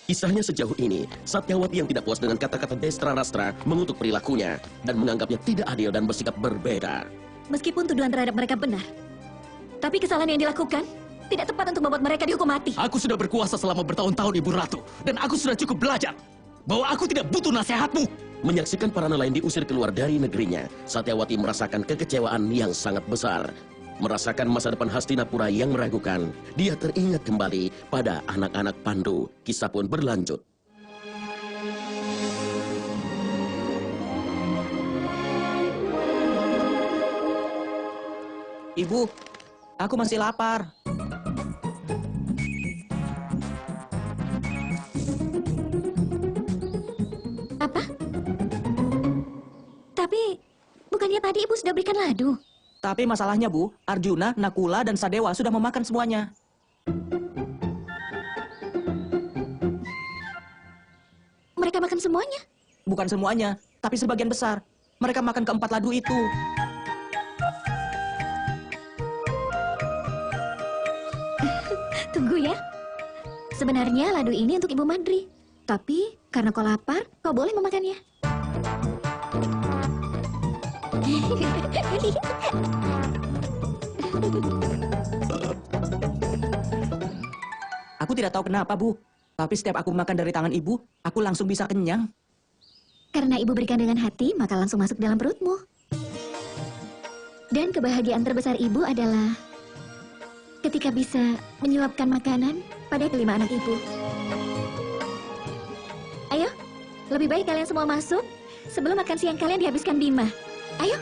Kisahnya sejauh ini, Satyawati yang tidak puas dengan kata-kata Destra Rastra mengutuk perilakunya dan menganggapnya tidak adil dan bersikap berbeda. Meskipun tuduhan terhadap mereka benar, tapi kesalahan yang dilakukan tidak tepat untuk membuat mereka dihukum mati. Aku sudah berkuasa selama bertahun-tahun, Ibu Ratu. Dan aku sudah cukup belajar bahwa aku tidak butuh nasihatmu. Menyaksikan para nelayan diusir keluar dari negerinya, Satyawati merasakan kekecewaan yang sangat besar. Merasakan masa depan Hastinapura yang meragukan, dia teringat kembali pada anak-anak Pandu. Kisah pun berlanjut. Ibu, aku masih lapar. Apa? Tapi, bukannya tadi ibu sudah berikan ladu? Tapi masalahnya, Bu, Arjuna, Nakula, dan Sadewa sudah memakan semuanya. Mereka makan semuanya? Bukan semuanya, tapi sebagian besar. Mereka makan keempat ladu itu. Tunggu ya. Sebenarnya ladu ini untuk Ibu Madri. Tapi, karena kau lapar, kau boleh memakannya. Aku tidak tahu kenapa, Bu. Tapi setiap aku makan dari tangan ibu, aku langsung bisa kenyang. Karena ibu berikan dengan hati, maka langsung masuk dalam perutmu. Dan kebahagiaan terbesar ibu adalah ketika bisa menyuapkan makanan pada kelima anak ibu. Ayo, lebih baik kalian semua masuk sebelum makan siang kalian dihabiskan Bima. Ayo.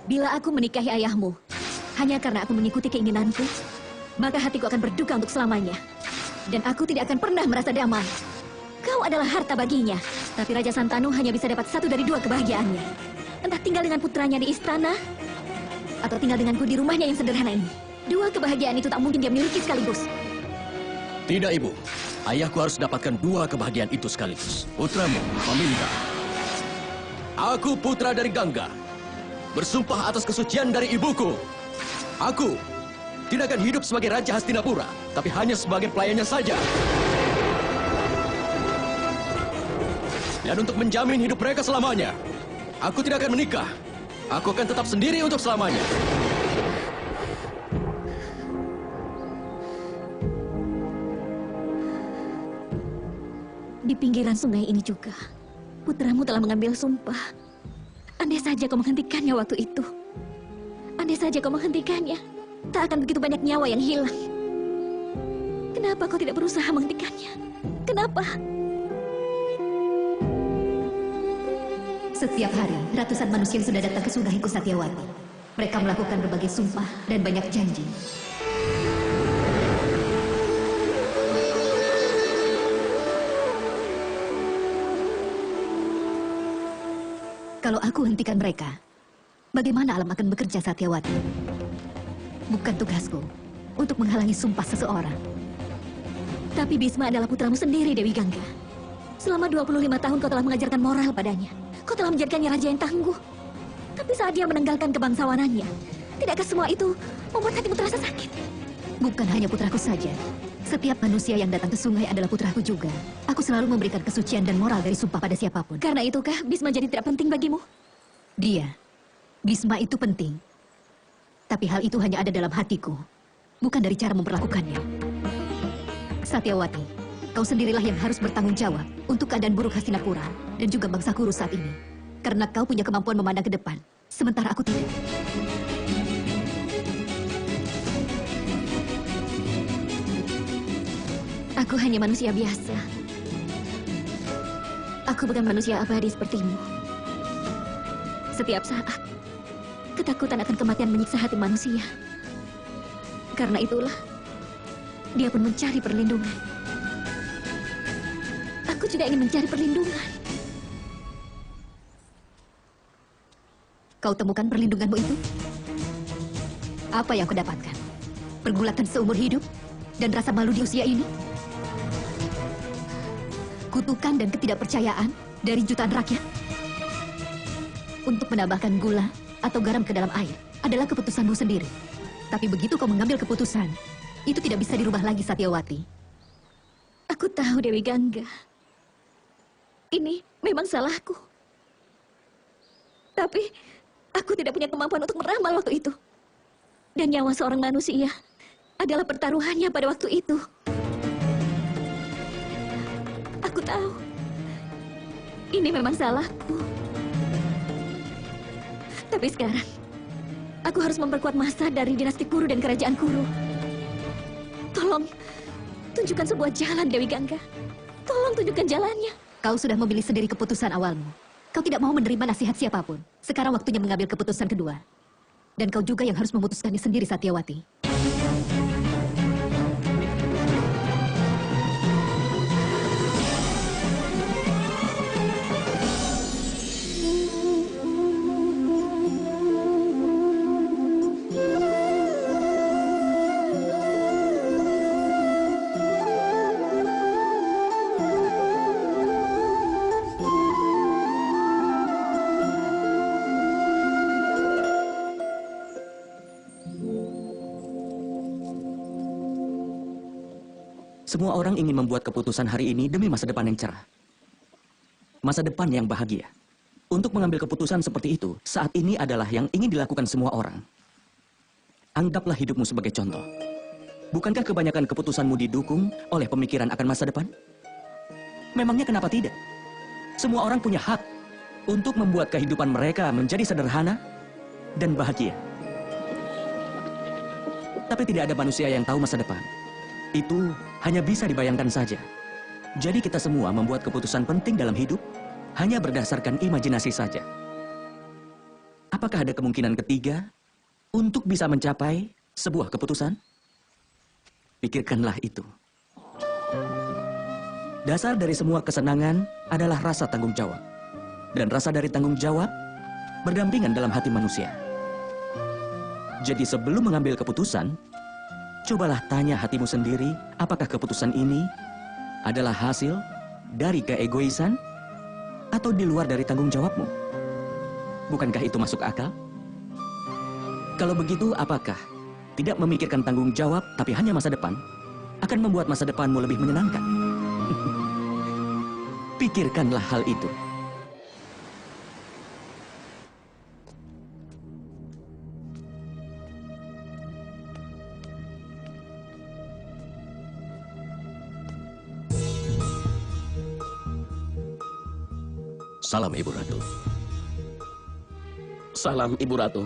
Bila aku menikahi ayahmu, hanya karena aku mengikuti keinginanku, maka hatiku akan berduka untuk selamanya. Dan aku tidak akan pernah merasa damai. Kau adalah harta baginya, tapi Raja Santanu hanya bisa dapat satu dari dua kebahagiaannya. Entah tinggal dengan putranya di istana, atau tinggal denganku di rumahnya yang sederhana ini. Dua kebahagiaan itu tak mungkin dia miliki sekaligus. Tidak, Ibu. Ayahku harus dapatkan dua kebahagiaan itu sekaligus. Putramu meminta. Aku putra dari Gangga. Bersumpah atas kesucian dari ibuku. Aku tidak akan hidup sebagai Raja Hastinapura, tapi hanya sebagai pelayannya saja. Dan untuk menjamin hidup mereka selamanya, aku tidak akan menikah. Aku akan tetap sendiri untuk selamanya. Di pinggiran sungai ini juga, putramu telah mengambil sumpah. Andai saja kau menghentikannya waktu itu. Andai saja kau menghentikannya, tak akan begitu banyak nyawa yang hilang. Kenapa kau tidak berusaha menghentikannya? Kenapa? Setiap hari, ratusan manusia sudah datang ke sungai Satyawati. Mereka melakukan berbagai sumpah dan banyak janji. Kalau aku hentikan mereka, bagaimana alam akan bekerja, Satyawati? Bukan tugasku untuk menghalangi sumpah seseorang. Tapi Bisma adalah putramu sendiri, Dewi Gangga. Selama 25 tahun kau telah mengajarkan moral padanya. Kau telah menjadikannya raja yang tangguh. Tapi saat dia menanggalkan kebangsawanannya, tidakkah semua itu membuat hatimu terasa sakit? Bukan hanya putraku saja. Setiap manusia yang datang ke sungai adalah putraku juga. Aku selalu memberikan kesucian dan moral dari sumpah pada siapapun. Karena itukah Bisma jadi tidak penting bagimu? Dia, Bisma itu penting. Tapi hal itu hanya ada dalam hatiku, bukan dari cara memperlakukannya. Satyawati, kau sendirilah yang harus bertanggung jawab untuk keadaan buruk Hastinapura dan juga bangsa Kuru saat ini. Karena kau punya kemampuan memandang ke depan, sementara aku tidak. Aku hanya manusia biasa. Aku bukan manusia abadi sepertimu. Setiap saat, ketakutan akan kematian menyiksa hati manusia. Karena itulah, dia pun mencari perlindungan. Aku juga ingin mencari perlindungan. Kau temukan perlindunganmu itu? Apa yang kau dapatkan? Pergulatan seumur hidup dan rasa malu di usia ini? Kutukan dan ketidakpercayaan dari jutaan rakyat? Untuk menambahkan gula atau garam ke dalam air adalah keputusanmu sendiri. Tapi begitu kau mengambil keputusan, itu tidak bisa dirubah lagi, Satyawati. Aku tahu, Dewi Gangga. Ini memang salahku. Tapi aku tidak punya kemampuan untuk meramal waktu itu. Dan nyawa seorang manusia adalah pertaruhannya pada waktu itu. Aku tahu. Ini memang salahku. Tapi sekarang, aku harus memperkuat massa dari dinasti Kuru dan kerajaan Kuru. Tolong, tunjukkan sebuah jalan, Dewi Gangga. Tolong tunjukkan jalannya. Kau sudah memilih sendiri keputusan awalmu. Kau tidak mau menerima nasihat siapapun. Sekarang waktunya mengambil keputusan kedua. Dan kau juga yang harus memutuskannya sendiri, Satyawati. Semua orang ingin membuat keputusan hari ini demi masa depan yang cerah. Masa depan yang bahagia. Untuk mengambil keputusan seperti itu, saat ini adalah yang ingin dilakukan semua orang. Anggaplah hidupmu sebagai contoh. Bukankah kebanyakan keputusanmu didukung oleh pemikiran akan masa depan? Memangnya kenapa tidak? Semua orang punya hak untuk membuat kehidupan mereka menjadi sederhana dan bahagia. Tapi tidak ada manusia yang tahu masa depan. Itu hanya bisa dibayangkan saja. Jadi kita semua membuat keputusan penting dalam hidup hanya berdasarkan imajinasi saja. Apakah ada kemungkinan ketiga untuk bisa mencapai sebuah keputusan? Pikirkanlah itu. Dasar dari semua kesenangan adalah rasa tanggung jawab. Dan rasa dari tanggung jawab berdampingan dalam hati manusia. Jadi sebelum mengambil keputusan, cobalah tanya hatimu sendiri, apakah keputusan ini adalah hasil dari keegoisan atau di luar dari tanggung jawabmu? Bukankah itu masuk akal? Kalau begitu, apakah tidak memikirkan tanggung jawab tapi hanya masa depan akan membuat masa depanmu lebih menyenangkan? Pikirkanlah hal itu. Salam, Ibu Ratu. Salam, Ibu Ratu.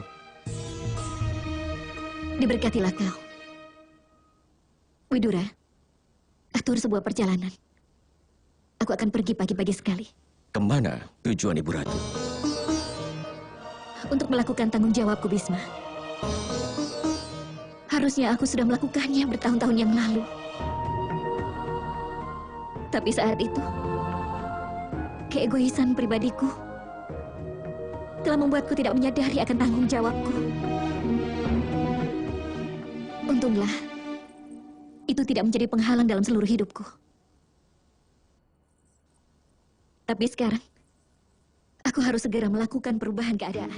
Diberkatilah kau. Widura, atur sebuah perjalanan. Aku akan pergi pagi-pagi sekali. Kemana tujuan Ibu Ratu? Untuk melakukan tanggung jawabku, Bisma. Harusnya aku sudah melakukannya bertahun-tahun yang lalu. Tapi saat itu, keegoisan pribadiku telah membuatku tidak menyadari akan tanggung jawabku. Untunglah, itu tidak menjadi penghalang dalam seluruh hidupku. Tapi sekarang, aku harus segera melakukan perubahan keadaan.